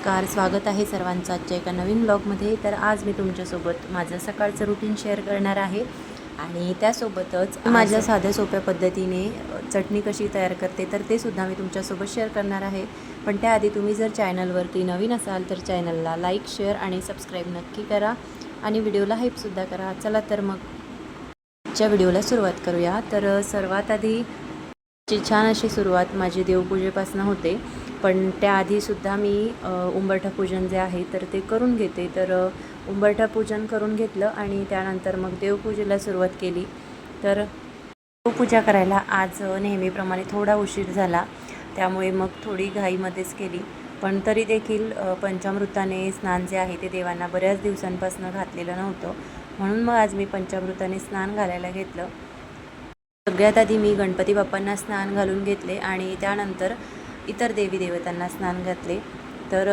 नमस्कार, स्वागत आहे सर्वांचं आजच्या एका नवीन ब्लॉगमध्ये। तर आज मी तुमच्यासोबत माझं सकाळचं रुटीन शेअर करणार आहे आणि त्यासोबतच माझ्या साध्या सोप्या पद्धतीने चटणी कशी तयार करते तर ते सुद्धा मी तुमच्यासोबत शेअर करणार आहे। पण त्याआधी तुम्ही जर चॅनलवरती नवीन असाल तर चॅनलला लाईक, शेअर आणि सबस्क्राईब नक्की करा आणि व्हिडिओला हाईपसुद्धा करा। चला तर मग आजच्या व्हिडिओला सुरुवात करूया। तर सर्वात आधी छान अशी सुरुवात माझी देवपूजेपासून होते, पण त्याआधीसुद्धा मी उंबरठा पूजन जे आहे तर ते करून घेते। तर उंबरठा पूजन करून घेतलं आणि त्यानंतर मग देवपूजेला सुरुवात केली। तर देवपूजा करायला आज नेहमीप्रमाणे थोडा उशीर झाला, त्यामुळे मग थोडी घाईमध्येच केली। पण तरी देखील पंचामृताने स्नान जे आहे ते देवांना बऱ्याच दिवसांपासून घातलेलं नव्हतं, म्हणून मग आज मी पंचामृताने स्नान घालायला घेतलं। सगळ्यात आधी मी गणपती बाप्पांना स्नान घालून घेतले आणि त्यानंतर इतर देवी देवतांना स्नान घातले। तर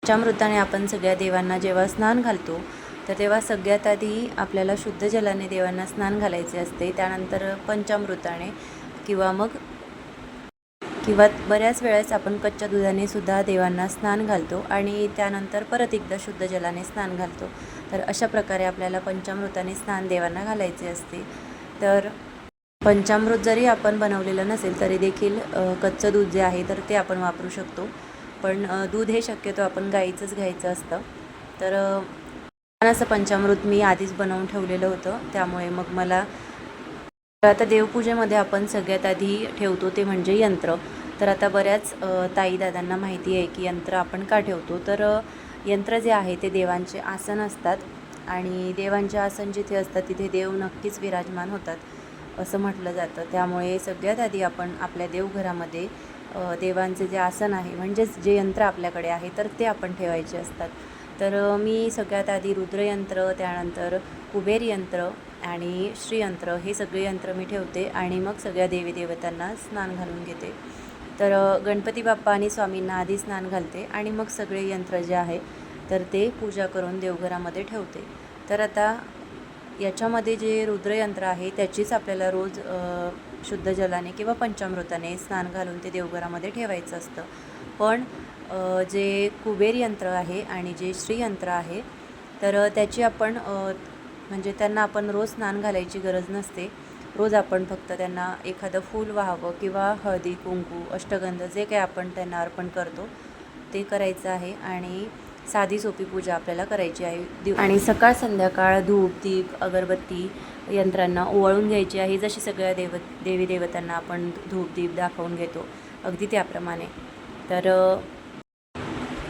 पंचामृताने आपण सगळ्या देवांना जेव्हा स्नान घालतो तर तेव्हा सगळ्यात आधी आपल्याला शुद्ध जलाने देवांना स्नान घालायचे असते, त्यानंतर पंचामृताने किंवा बऱ्याच वेळेस आपण कच्च्या दुधाने सुद्धा देवांना स्नान घालतो आणि त्यानंतर परत एकदा शुद्ध जलाने स्नान घालतो। तर अशा प्रकारे आपल्याला पंचामृताने स्नान देवांना घालायचे असते। तर पंचामृत जरी आपण बनवलेलं नसेल तरी देखील कच्चं दूध जे आहे तर ते आपण वापरू शकतो, पण दूध हे शक्यतो आपण गाईचंच घ्यायचं असतं। तर असं पंचामृत मी आधीच बनवून ठेवलेलं होतं, त्यामुळे मग मला आता देवपूजेमध्ये आपण सगळ्यात आधी ठेवतो ते म्हणजे यंत्र। तर आता बऱ्याच ताई दादांना माहिती आहे की यंत्र आपण का ठेवतो। तर यंत्र जे आहे ते देवांचे आसन असतात आणि देवांचे आसन जिथे असतात तिथे देव नक्कीच विराजमान होतात असं म्हटलं जातं। त्यामुळे सगळ्यात आधी आपण आपल्या देवघरामध्ये देवांचे जे आसन आहे म्हणजेच जे यंत्र आपल्याकडे आहे तर ते आपण ठेवायचे असतात। तर मी सगळ्यात आधी रुद्रयंत्र, त्यानंतर कुबेर यंत्र आणि श्रीयंत्र हे सगळे यंत्र मी ठेवते आणि मग सगळ्या देवी देवतांना स्नान घालून घेते। तर गणपती बाप्पा आणि स्वामींना आधी स्नान घालते आणि मग सगळे यंत्र जे आहे तर ते पूजा करून देवघरामध्ये ठेवते। तर आता याच्यामध्ये जे रुद्रयंत्र आहे त्याचीच आपल्याला रोज शुद्ध जलाने किंवा पंचामृताने स्नान घालून ते देवघरामध्ये ठेवायचं असतं। पण जे कुबेर यंत्र आहे आणि जे श्रीयंत्र आहे तर त्याची आपण म्हणजे त्यांना आपण रोज स्नान घालायची गरज नसते। रोज आपण फक्त त्यांना एखादं फूल वाहावं किंवा हळदी, कुंकू, अष्टगंध जे काही आपण त्यांना अर्पण करतो ते करायचं आहे आणि साधी सोपी पूजा आपल्याला करायची आहे। आणि सकाळ संध्याकाळ धूप, दीप, अगरबत्ती यंत्रांना ओवाळून घ्यायची आहे, जशी सगळ्या देवी देवतांना आपण धूप दीप दाखवून घेतो अगदी त्याप्रमाणे। तर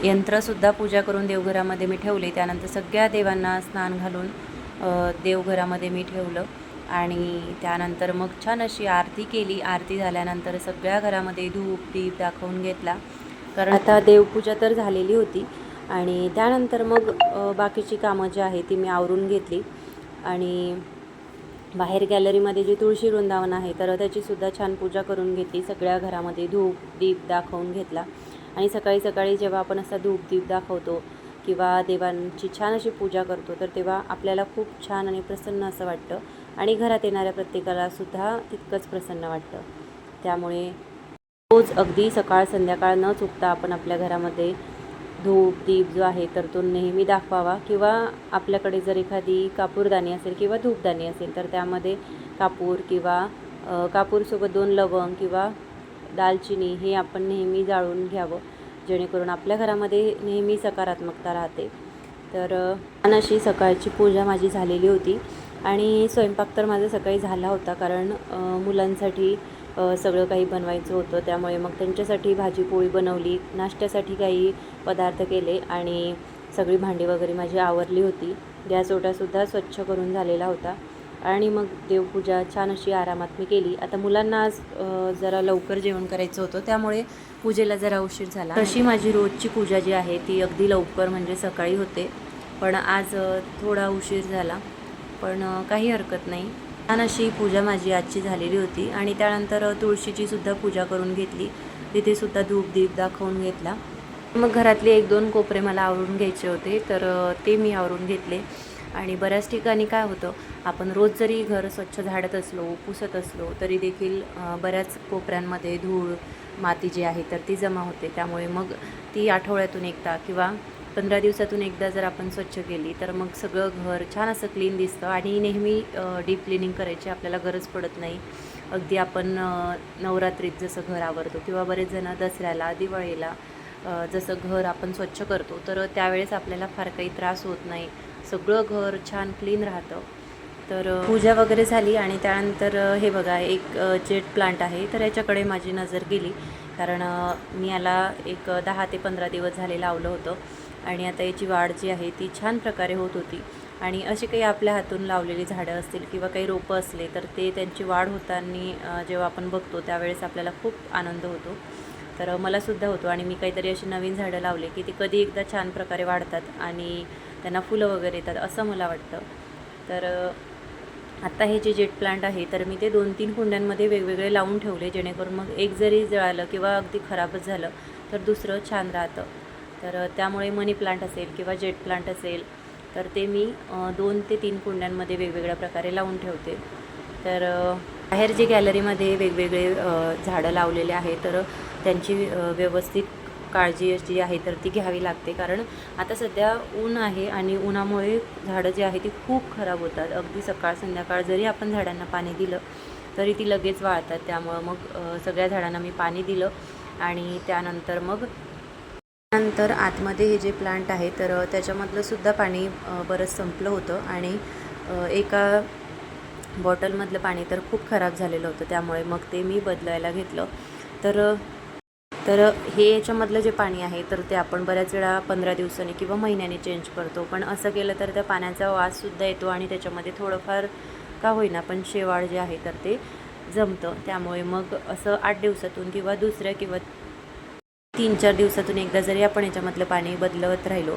यंत्रसुद्धा पूजा करून देवघरामध्ये मी ठेवले, त्यानंतर सगळ्या देवांना स्नान घालून देवघरामध्ये मी ठेवलं आणि त्यानंतर मग छान अशी आरती केली। आरती झाल्यानंतर सगळ्या घरामध्ये धूप दीप दाखवून घेतला, कारण आता देवपूजा तर झालेली होती आणि त्यानंतर मग बाकीची कामं जी आहे ती मी आवरून घेतली आणि बाहेर गॅलरीमध्ये जी तुळशी वृंदावन आहे तर त्याचीसुद्धा छान पूजा करून घेतली। सगळ्या घरामध्ये धूप दीप दाखवून घेतला आणि सकाळी सकाळी जेव्हा आपण असा धूप दीप दाखवतो किंवा देवांची छान अशी पूजा करतो तर तेव्हा आपल्याला खूप छान आणि प्रसन्न असं वाटतं आणि घरात येणाऱ्या प्रत्येकालासुद्धा तितकंच प्रसन्न वाटतं। त्यामुळे रोज अगदी सकाळ संध्याकाळ न चुकता आपण आपल्या घरामध्ये धूप दीप जो आहे तर तो नेहमी दाखवावा किंवा आपल्याकडे जर एखादी कापूरदानी असेल किंवा धूपदानी असेल तर त्यामध्ये कापूर किंवा कापूरसोबत 2 लवंग किंवा दालचिनी हे आपण नेहमी जाळून घ्यावं, जेणेकरून आपल्या घरामध्ये नेहमी सकारात्मकता राहते। तर छान अशी सकाळची पूजा माझी झालेली होती आणि स्वयंपाक तर माझा सकाळी झाला होता, कारण मुलांसाठी सगळं काही बनवायचं होतं, त्यामुळे मग त्यांच्यासाठी भाजी पोळी बनवली, नाश्त्यासाठी काही पदार्थ केले आणि सगळी भांडी वगैरे माझी आवरली होती। गॅस ओटासुद्धा स्वच्छ करून झालेला होता आणि मग देवपूजा छान अशी आरामात मी केली। आता मुलांना आज जरा लवकर जेवण करायचं होतं, त्यामुळे पूजेला जरा उशीर झाला। तशी माझी रोजची पूजा जी आहे ती अगदी लवकर म्हणजे सकाळी होते, पण आज थोडा उशीर झाला, पण काही हरकत नाही। छान अशी पूजा माझी आजची झालेली होती आणि त्यानंतर तुळशीची सुद्धा पूजा करून घेतली, तिथेसुद्धा धूप दीप दाखवून घेतला। मग घरातले 1-2 कोपरे मला आवरून घ्यायचे होते तर ते मी आवरून घेतले आणि बऱ्याच ठिकाणी काय होतं, आपण रोज जरी घर स्वच्छ झाडत असलो, पुसत असलो, तरी देखील बऱ्याच कोपऱ्यांमध्ये धूळ माती जी आहे तर ती जमा होते. त्यामुळे मग ती आठवड्यातून एकदा किंवा 15 दिवसातून एकदा जर आपण स्वच्छ केली तर मग सगळं घर छान असं क्लीन दिसतं आणि नेहमी डीप क्लिनिंग करायची आपल्याला गरज पडत नाही. अगदी आपण नवरात्रीत जसं घर आवरतो किंवा बरेच जण दसऱ्याला, दिवाळीला जसं घर आपण स्वच्छ करतो, तर त्यावेळेस आपल्याला फार काही त्रास होत नाही. सगळं घर छान क्लीन राहतं. तर पूजा वगैरे झाली आणि त्यानंतर हे बघा एक जेट प्लांट आहे, तर याच्याकडे माझी नजर गेली. कारण मी याला एक 10 ते 15 दिवस झाले लावलं होतं आणि आता याची वाढ जी आहे ती छान प्रकारे होत होती. आणि अशी काही आपल्या हातून लावलेली झाडं असतील किंवा काही रोपं असले तर ते त्यांची वाढ होताना जेव्हा आपण बघतो त्यावेळेस आपल्याला खूप आनंद होतो. तर मलासुद्धा होतो आणि मी काहीतरी अशी नवीन झाडं लावले की ती कधी एकदा छान प्रकारे वाढतात आणि त्यांना फुलं वगैरे येतात असं मला वाटतं. तर आत्ता हे जे जेट प्लांट आहे तर मी ते 2-3 कुंड्यांमध्ये वेगवेगळे लावून ठेवले, जेणेकरून मग एक जरी जळालं किंवा अगदी खराबच झालं तर दुसरं छान राहतं. तर त्यामुळे मनी प्लांट असेल किंवा जेट प्लांट असेल तर ते मी 2 ते 3 कुंड्यांमध्ये वेगवेगळ्या प्रकारे लावून ठेवते. तर बाहेर जे गॅलरीमध्ये वेगवेगळे झाडं लावलेले आहे तर त्यांची व्यवस्थित काळजी जी आहे तर ती घ्यावी लागते. कारण आता सध्या ऊन आहे आणि उन्हामुळे झाडं जी आहे ती खूप खराब होतात. अगदी सकाळ संध्याकाळ जरी आपण झाडांना पाणी दिलं तरी ती लगेच वाळतात. त्यामुळं मग सगळ्या झाडांना मी पाणी दिलं आणि त्यानंतर मग आतमध्ये हे जे प्लांट आहे तर त्याच्यामधलं सुद्धा पाणी बरंच संपलं होतं आणि एका बॉटलमधलं पाणी तर खूप खराब झालेलं होतं. त्यामुळे मग ते मी बदलायला घेतलं. तर तर हे याच्यामधलं जे पाणी आहे तर ते आपण बऱ्याच वेळा 15 दिवसांनी किंवा महिन्याने चेंज करतो. पण असं केलं तर त्या पाण्याचा वाससुद्धा येतो आणि त्याच्यामध्ये थोडंफार का होईना पण शेवाळ जे आहे तर ते जमतं. त्यामुळे मग असं 8 दिवसातून किंवा दुसऱ्या किंवा 3-4 दिवसातून एकदा जरी आपण याच्यामधलं पाणी बदलवत राहिलो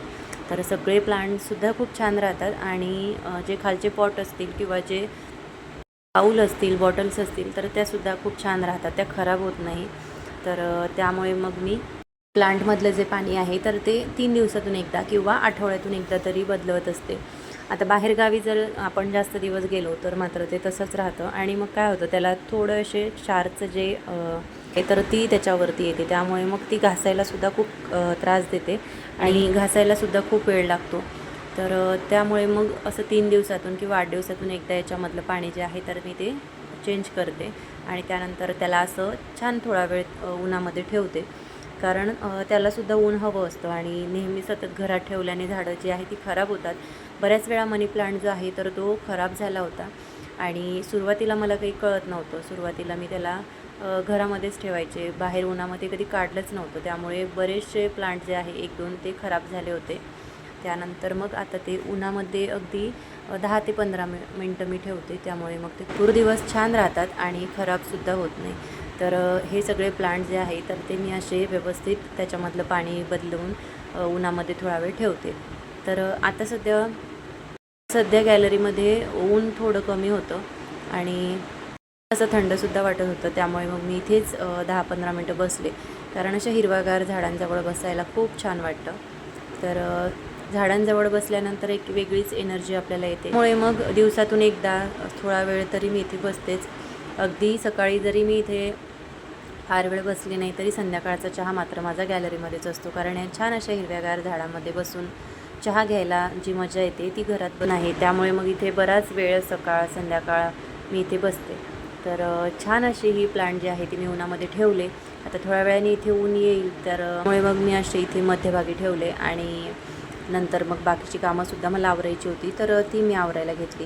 तर सगळे प्लांटसुद्धा खूप छान राहतात. आणि जे खालचे पॉट असतील किंवा जे बाऊल असतील, बॉटल्स असतील तर त्यासुद्धा खूप छान राहतात, त्या खराब होत नाही. तर त्यामुळे मग मी प्लांटमधलं जे पाणी आहे तर ते 3 दिवसातून एकदा किंवा आठवड्यातून एकदा तरी बदलवत असते. आता बाहेरगावी जर आपण जास्त दिवस गेलो तर मात्र ते तसंच राहतं आणि मग काय होतं त्याला थोडं असे क्षारचं जे आहे तर ती त्याच्यावरती येते. त्यामुळे मग ती घासायलासुद्धा खूप त्रास देते आणि घासायलासुद्धा खूप वेळ लागतो. तर त्यामुळे मग असं 3 दिवसातून किंवा 8 दिवसातून एकदा याच्यामधलं पाणी जे आहे तर मी ते चेंज करते आणि त्यानंतर त्याला असं छान थोडा वेळ उन्हामध्ये ठेवते. कारण त्यालासुद्धा ऊन हवं असतं आणि नेहमी सतत घरात ठेवल्याने झाडं जी आहे ती खराब होतात. बऱ्याच वेळा मनी प्लांट जो आहे तर तो खराब झाला होता आणि सुरुवातीला मला काही कळत नव्हतं. सुरुवातीला मी त्याला घरामध्येच ठेवायचे, बाहेर उन्हामध्ये कधी काढलंच नव्हतं. त्यामुळे बरेचसे प्लांट जे आहे 1-2 ते खराब झाले होते. त्यानंतर मग आता ते उन्हामध्ये अगदी 10 ते 15 मिनटं मी ठेवते. त्यामुळे मग ते भरपूर दिवस छान राहतात आणि खराबसुद्धा होत नाही. तर हे सगळे प्लांट जे आहे तर ते मी असे व्यवस्थित त्याच्यामधलं पाणी बदलवून उन्हामध्ये थोडा वेळ ठेवते. तर आता सध्या गॅलरीमध्ये ऊन थोडं कमी होतं आणि असं थंडसुद्धा वाटत होतं. त्यामुळे मग मी इथेच 10-15 मिनटं बसले. कारण अशा हिरवागार झाडांजवळ बसायला खूप छान वाटतं. तर झाडांजवळ बसल्यानंतर एक वेगळीच एनर्जी आपल्याला येते. त्यामुळे मग दिवसातून एकदा थोडा वेळ तरी मी इथे बसतेच. अगदी सकाळी जरी मी इथे फार वेळ बसली नाही तरी संध्याकाळचा चहा मात्र माझा गॅलरीमध्येच असतो. कारण या छान अशा हिरव्यागार झाडामध्ये बसून चहा घ्यायला जी मजा येते ती घरात पण आहे. त्यामुळे मग इथे बराच वेळ सकाळ संध्याकाळ मी इथे बसते. तर छान अशी ही प्लांट जी आहे ती मी उन्हामध्ये ठेवले. आता थोड्या वेळाने इथे ऊन येईल तर त्यामुळे मग मी असे इथे मध्यभागी ठेवले आणि नंतर मग बाकीची कामंसुद्धा मला आवरायची होती तर ती मी आवरायला घेतली.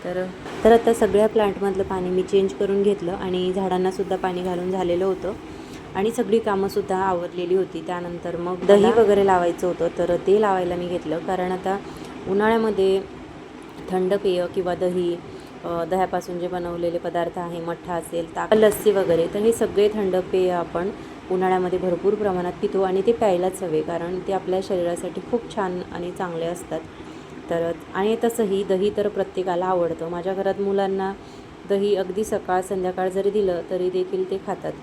तर आता सगळ्या प्लांटमधलं पाणी मी चेंज करून घेतलं आणि झाडांनासुद्धा पाणी घालून झालेलं होतं आणि सगळी कामंसुद्धा आवरलेली होती. त्यानंतर मग दही वगैरे लावायचं होतं तर ते लावायला मी घेतलं. कारण आता उन्हाळ्यामध्ये थंड पेय किंवा दही, दह्यापासून जे बनवलेले पदार्थ आहे, मठ्ठा असेल, लस्सी वगैरे, तर हे सगळे थंड पेय आपण उन्हाळ्यामध्ये भरपूर प्रमाणात पितो आणि ते प्यायलाच हवे. कारण ते आपल्या शरीरासाठी खूप छान आणि चांगले असतात. तर आणि तसंही दही तर प्रत्येकाला आवडतं. माझ्या घरात मुलांना दही अगदी सकाळ संध्याकाळ जरी दिलं तरी देखील ते खातात.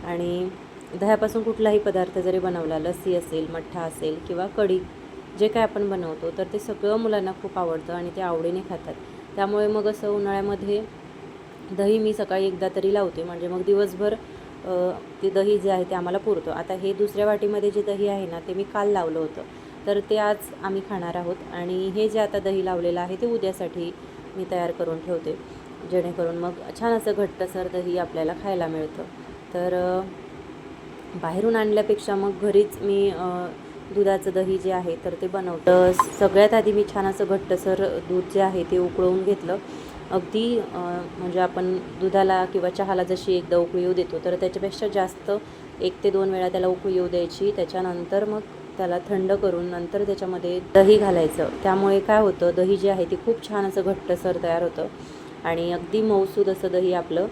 आणि दह्यापासून कुठलाही पदार्थ जरी बनवला, लस्सी असेल, मठ्ठा असेल किंवा कढी जे काय आपण बनवतो तर ते सगळं मुलांना खूप आवडतं आणि ते आवडीने खातात. त्यामुळे मग असं उन्हाळ्यामध्ये दही मी सकाळी एकदा तरी लावते, म्हणजे मग दिवसभर ते दही जे आहे ते आम्हाला पुरतं. आता हे दुसऱ्या वाटीमध्ये जे दही आहे ना ते मी काल लावलं होतं, तर ते आज आम्ही खाणार आहोत. आणि हे जे आता दही लावलेलं आहे ते उद्यासाठी मी तयार करून ठेवते, जेणेकरून मग छान असं घट्टसर दही आपल्याला खायला मिळतं. तर बाहेरून आणल्यापेक्षा मग घरीच मी दुधाचं दही जे आहे तर ते बनवतं. सगळ्यात आधी मी छान असं घट्टसर दूध जे आहे ते उकळवून घेतलं. अगदी म्हणजे आपण दुधाला किंवा चहाला जशी एकदा उकळी येऊ देतो तर त्याच्यापेक्षा जास्त 1 ते 2 वेळा त्याला उकळी येऊ द्यायची. त्याच्यानंतर मग त्याला थंड करून नंतर त्याच्यामध्ये दही घालायचं. त्यामुळे काय होतं, दही जे आहे ते खूप छान असं घट्टसर तयार होतं आणि अगदी मऊसूद असं दही आपलं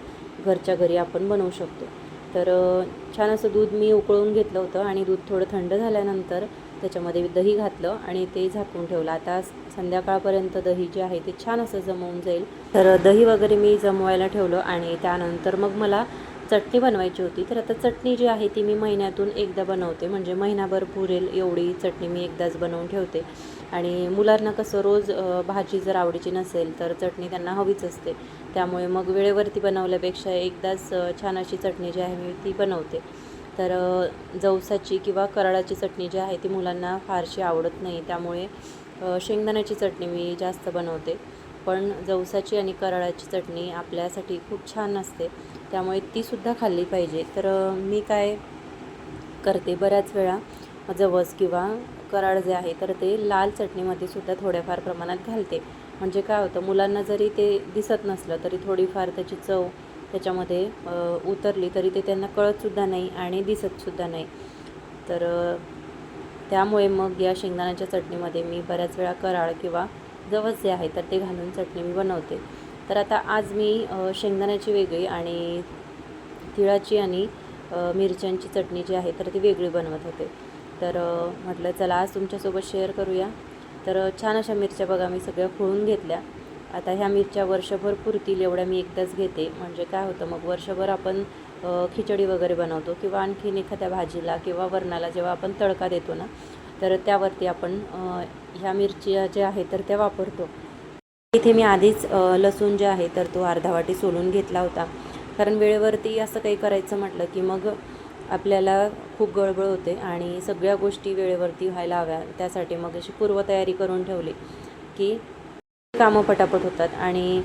घरच्या घरी आपण बनवू शकतो. तर छान असं दूध मी उकळून घेतलं होतं आणि दूध थोडं थंड झाल्यानंतर त्याच्यामध्ये दही घातलं आणि ते झाकून ठेवलं. आता संध्याकाळपर्यंत दही जे आहे ते छान असं जमवून जाईल. तर दही वगैरे मी जमवायला ठेवलं आणि त्यानंतर मग मला चटणी बनवायची होती. तर आता चटणी जी आहे ती मी महिन्यातून एकदा बनवते, म्हणजे महिनाभर पुरेल एवढी चटणी मी एकदाच बनवून ठेवते. आणि मुलांना कसं रोज भाजी जर आवडीची नसेल तर चटणी त्यांना हवीच असते. त्यामुळे मग वेळेवरती बनवल्यापेक्षा एकदाच छान अशी चटणी जी आहे मी ती बनवते. तर जवसाची किंवा कराळाची चटणी जी आहे ती मुलांना फारशी आवडत नाही, त्यामुळे शेंगदाण्याची चटणी मी जास्त बनवते. पण जवसाची आणि कराळाची चटणी आपल्यासाठी खूप छान असते, त्यामुळे तीसुद्धा खाल्ली पाहिजे. तर मी काय करते, बऱ्याच वेळा जवस किंवा कराळ जे आहे तर ते लाल चटणीमध्ये सुद्धा थोड्याफार प्रमाणात घालते. म्हणजे काय होतं, मुलांना जरी ते दिसत नसलं तरी थोडीफार त्याची चव त्याच्यामध्ये उतरली तरी ते त्यांना कळतसुद्धा नाही आणि दिसतसुद्धा नाही. तर त्यामुळे मग या शेंगदाण्याच्या चटणीमध्ये मी बऱ्याच वेळा कराळ किंवा जवस जे आहे तर ते घालून चटणी मी बनवते. तर आता आज मी शेंगदाण्याची वेगळी आणि तिळाची आणि मिरच्यांची चटणी जी आहे तर ती वेगळी बनवत होते. तर म्हटलं चला आज तुमच्यासोबत शेअर करूया. तर छान अशा मिरच्या बघा मी सगळ्या खोळून घेतल्या. आता ह्या मिरच्या वर्षभर पुरतील एवढ्या मी एकदाच घेते. म्हणजे काय होतं, मग वर्षभर आपण खिचडी वगैरे बनवतो किंवा आणखीन एखाद्या भाजीला किंवा वरणाला जेव्हा आपण तडका देतो ना, तर त्यावरती आपण ह्या मिरच्या ज्या आहेत तर त्या वापरतो. इथे मी आधीच लसूण जे आहे तर तो अर्धा वाटी सोलून घेतला होता, कारण वेळेवरती असं काही करायचं म्हटलं की मग आपल्याला खूप गडबड होते आणि सगळ्या गोष्टी वेळेवरती व्हायला हव्या. त्यासाठी मग अशी पूर्वतयारी करून ठेवली की कामं पटापट होतात आणि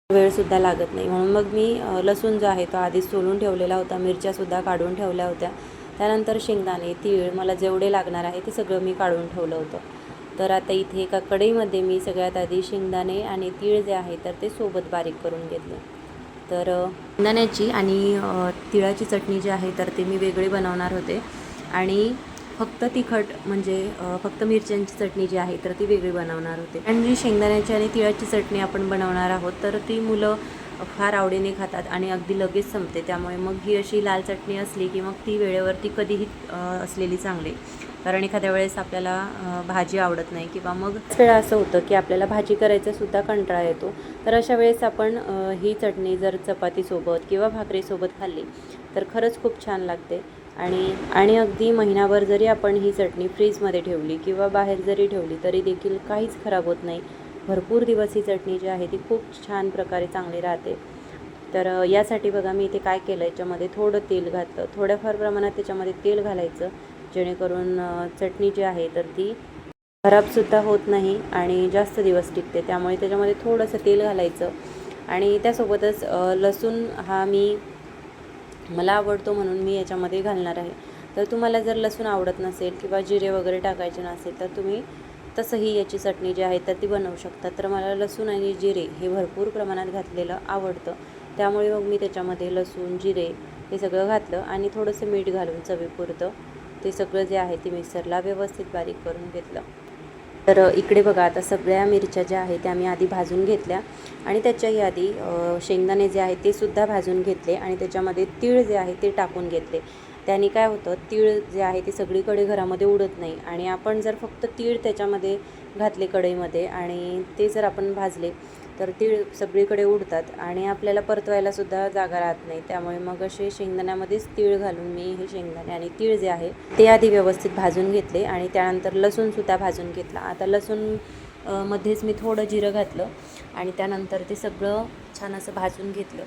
वेळसुद्धा लागत नाही. म्हणून मग मी लसूण जो आहे तो आधीच सोलून ठेवलेला होता, मिरच्यासुद्धा काढून ठेवल्या होत्या. त्यानंतर शेंगदाणे, तीळ मला जेवढे लागणार आहे ते सगळं मी काढून ठेवलं होतं. तर आता इथे एका कढईमध्ये मी सगळ्यात आधी शेंगदाणे आणि तीळ जे आहे तर ते सोबत बारीक करून घेतले. तर शेंगदाण्याची आणि तिळाची चटणी जी आहे तर ते मी वेगळी बनवणार होते आणि फक्त तिखट म्हणजे फक्त मिरच्यांची चटणी जी आहे तर ती वेगळी बनवणार होते. आणि जी शेंगदाण्याची आणि तिळाची चटणी आपण बनवणार आहोत तर ती मुलं फार आवडीने खातात आणि अगदी लगेच संपते. त्यामुळे मग ही अशी लाल चटणी असली की मग ती वेळेवरती कधीही असलेली चांगली, कारण एखाद्या वेळेस आपल्याला भाजी आवडत नाही किंवा मग वेळा असं होतं की आपल्याला भाजी करायचासुद्धा कंटाळा येतो. तर अशा वेळेस आपण ही चटणी जर चपातीसोबत किंवा भाकरीसोबत खाल्ली तर खरंच खूप छान लागते. आणि अगदी महिनाभर जरी आपण ही चटणी फ्रीजमध्ये ठेवली किंवा बाहेर जरी ठेवली तरी देखील काहीच खराब होत नाही. भरपूर दिवस ही चटणी जी आहे ती खूप छान प्रकारे चांगली राहते. तर यासाठी बघा मी इथे काय केलं, याच्यामध्ये थोडं तेल घातलं, थोड्याफार प्रमाणात त्याच्यामध्ये तेल घालायचं, जेणेकरून चटणी जी आहे तर ती खराबसुद्धा होत नाही आणि जास्त दिवस टिकते. त्यामुळे त्याच्यामध्ये थोडंसं तेल घालायचं आणि त्यासोबतच लसूण हा मला आवडतो म्हणून मी याच्यामध्ये घालणार आहे. तर तुम्हाला जर लसूण आवडत नसेल किंवा जिरे वगैरे टाकायचे नसेल तर तुम्ही तसंही याची चटणी जी आहे तर ती बनवू शकता. तर मला लसूण आणि जिरे हे भरपूर प्रमाणात घातलेलं आवडतं, त्यामुळे मग मी त्याच्यामध्ये लसूण, जिरे हे सगळं घातलं आणि थोडंसं मीठ घालून चवीपुरतं ते सगळं जे आहे ते मिक्सरला व्यवस्थित बारीक करून घेतलं. तर इकडे बघा आता सगळ्या मिरच्या ज्या आहेत त्या मी आधी भाजून घेतल्या आणि त्याच्याही आधी शेंगदाणे जे आहेत ते सुद्धा भाजून घेतले आणि त्याच्यामध्ये तीळ जे आहे ते टाकून घेतले. त्याने काय होतं, तीळ जे आहे ते सगळीकडे घरामध्ये उडत नाही आणि आपण जर फक्त तीळ त्याच्यामध्ये घातले कढईमध्ये आणि ते जर आपण भाजले तर तीळ सगळीकडे उडतात आणि आपल्याला परतवायलासुद्धा जागा राहत नाही. त्यामुळे मग असे शेंगदाण्यामध्येच तीळ घालून मी हे शेंगदाणे आणि तीळ जे आहे ते आधी व्यवस्थित भाजून घेतले आणि त्यानंतर लसूणसुद्धा भाजून घेतला. आता लसूण मध्येच मी थोडं जिरं घातलं आणि त्यानंतर ते सगळं छान असं भाजून घेतलं.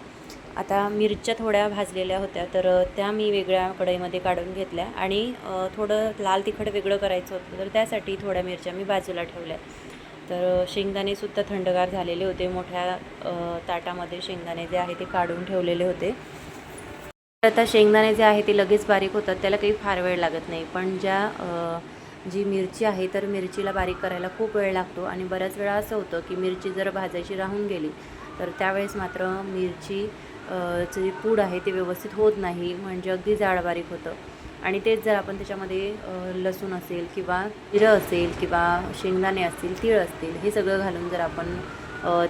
आता मिरच्या थोड्या भाजलेल्या होत्या तर त्या मी वेगळ्या कढईमध्ये काढून घेतल्या आणि थोडं लाल तिखट वेगळं करायचं होतं तर त्यासाठी थोड्या मिरच्या मी बाजूला ठेवल्या. तर शेंगदाणेसुद्धा थंडगार झालेले होते. मोठ्या ताटामध्ये शेंगदाणे जे आहे ते काढून ठेवलेले होते. आता शेंगदाणे जे आहे ते लगेच बारीक होतात, त्याला काही फार वेळ लागत नाही. पण जी मिरची आहे तर मिरचीला बारीक करायला खूप वेळ लागतो आणि बऱ्याच वेळा असं होतं की मिरची जर भाजायची राहून गेली तर त्यावेळेस मात्र मिरची जी पूड आहे ते व्यवस्थित होत नाही, म्हणजे अगदी जाड बारीक होतं. आणि तेच जर आपण त्याच्यामध्ये लसूण असेल किंवा जिरं असेल किंवा शेंगदाणे असतील, तीळ असतील, हे सगळं घालून जर आपण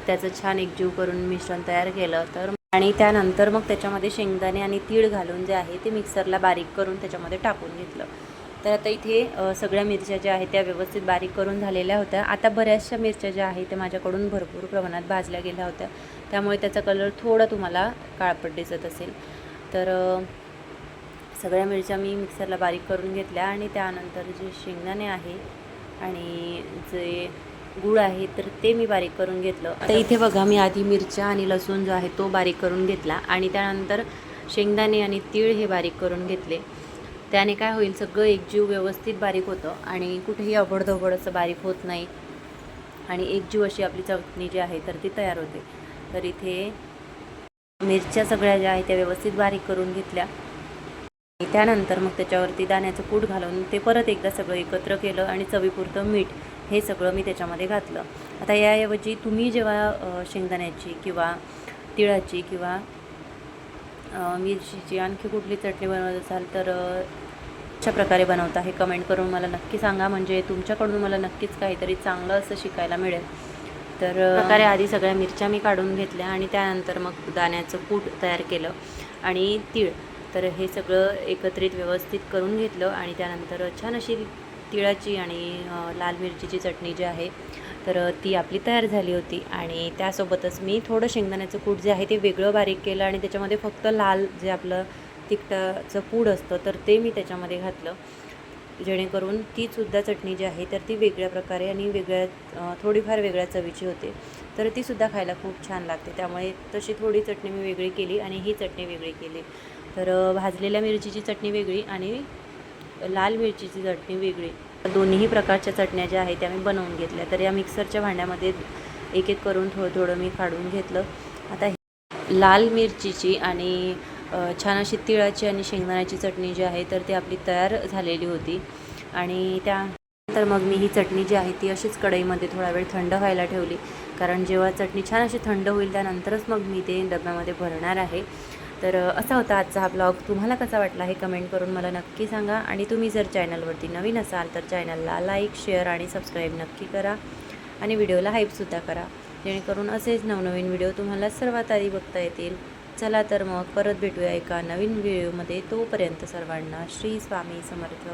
त्याचं छान एकजीव करून मिश्रण तयार केलं तर आणि त्यानंतर मग त्याच्यामध्ये शेंगदाणे आणि तीळ घालून जे आहे ते मिक्सरला बारीक करून त्याच्यामध्ये टाकून घेतलं. तर आता इथे सगळ्या मिरच्या ज्या आहेत त्या व्यवस्थित बारीक करून झालेल्या होत्या. आता बऱ्याचशा मिरच्या ज्या आहेत त्या माझ्याकडून भरपूर प्रमाणात भाजल्या गेल्या होत्या, त्यामुळे त्याचा कलर थोडा तुम्हाला काळपट दिसत असेल. तर सगळ्या मिरच्या मी मिक्सरला बारीक करून घेतल्या आणि त्यानंतर जे शेंगदाणे आहे आणि जे गूळ आहे तर ते मी बारीक करून घेतलं. आता इथे बघा मी आधी मिरच्या आणि लसूण जो आहे तो बारीक करून घेतला आणि त्यानंतर शेंगदाणे आणि तीळ हे बारीक करून घेतले. त्याने काय होईल, सगळं एकजीव व्यवस्थित बारीक होतं आणि कुठेही अबडधबड असं बारीक होत नाही आणि एकजीव अशी आपली चटणी जी आहे तर ती तयार होते. तर इथे मिरच्या सगळ्या ज्या आहेत त्या व्यवस्थित बारीक करून घेतल्या. त्यानंतर मग त्याच्यावरती दाण्याचं कूट घालून ते परत एकदा सगळं एकत्र केलं आणि चवीपुरतं मीठ हे सगळं मी त्याच्यामध्ये घातलं. आता याऐवजी तुम्ही जेव्हा शेंगदाण्याची किंवा तिळाची किंवा मिरचीची आणखी कुठली चटणी बनवत असाल तर अशा प्रकारे बनवता हे कमेंट करून मला नक्की सांगा, म्हणजे तुमच्याकडून मला नक्कीच काहीतरी चांगलं असं शिकायला मिळेल. तर प्रकारे आधी सगळ्या मिरच्या मी काढून घेतल्या आणि त्यानंतर मग दाण्याचं कूट तयार केलं आणि तीळ, तर हे सगळं एकत्रित व्यवस्थित करून घेतलं आणि त्यानंतर छान अशी तिळाची आणि लाल मिरचीची चटणी जी आहे तर ती आपली तयार झाली होती. आणि त्यासोबतच मी थोडं शेंगदाण्याचं कूट जे आहे ते वेगळं बारीक केलं आणि त्याच्यामध्ये फक्त लाल जे आपलं तिखटाचं पूड असतं तर ते मी त्याच्यामध्ये घातलं, जेणेकरून तीसुद्धा चटणी जी आहे तर ती वेगळ्या प्रकारे आणि थोडीफार वेगळ्या चवीची होते. तर तीसुद्धा खायला खूप छान लागते. त्यामुळे तशी थोडी चटणी मी वेगळी केली आणि ही चटणी वेगळी केली. तर भाजलेल्या मिरचीची चटणी वेगळी आणि लाल मिरचीची चटणी वेगळी, दोन्ही प्रकारच्या चटण्या ज्या आहेत त्या मी बनवून घेतल्या. तर या मिक्सरच्या भांड्यामध्ये एक एक करून थोडं थोडं मी काढून घेतलं. आता लाल मिरचीची आणि छान अशी तिळाची आणि शेंगदाण्याची चटणी जी आहे तर ती आपली तयार झालेली होती. आणि त्यानंतर मग मी ही चटणी जी आहे ती अशीच कढईमध्ये थोडा वेळ थंड व्हायला ठेवली, कारण जेव्हा चटणी छान अशी थंड होईल त्यानंतरच मग मी ते डब्यामध्ये भरणार आहे. तर असा होता आजचा हा ब्लॉग. तुम्हाला कसा वाटला हे कमेंट करून मला नक्की सांगा. आणि तुम्ही जर चॅनलवरती नवीन असाल तर चॅनलला लाईक, शेअर आणि सबस्क्राईब नक्की करा आणि व्हिडिओला हाईपसुद्धा करा, जेणेकरून असेच नवनवीन व्हिडिओ तुम्हाला सर्वात आधी बघता येतील. चला तर मग परत भेटूया एका नवीन व्हिडिओमध्ये. तोपर्यंत सर्वांना श्री स्वामी समर्थ.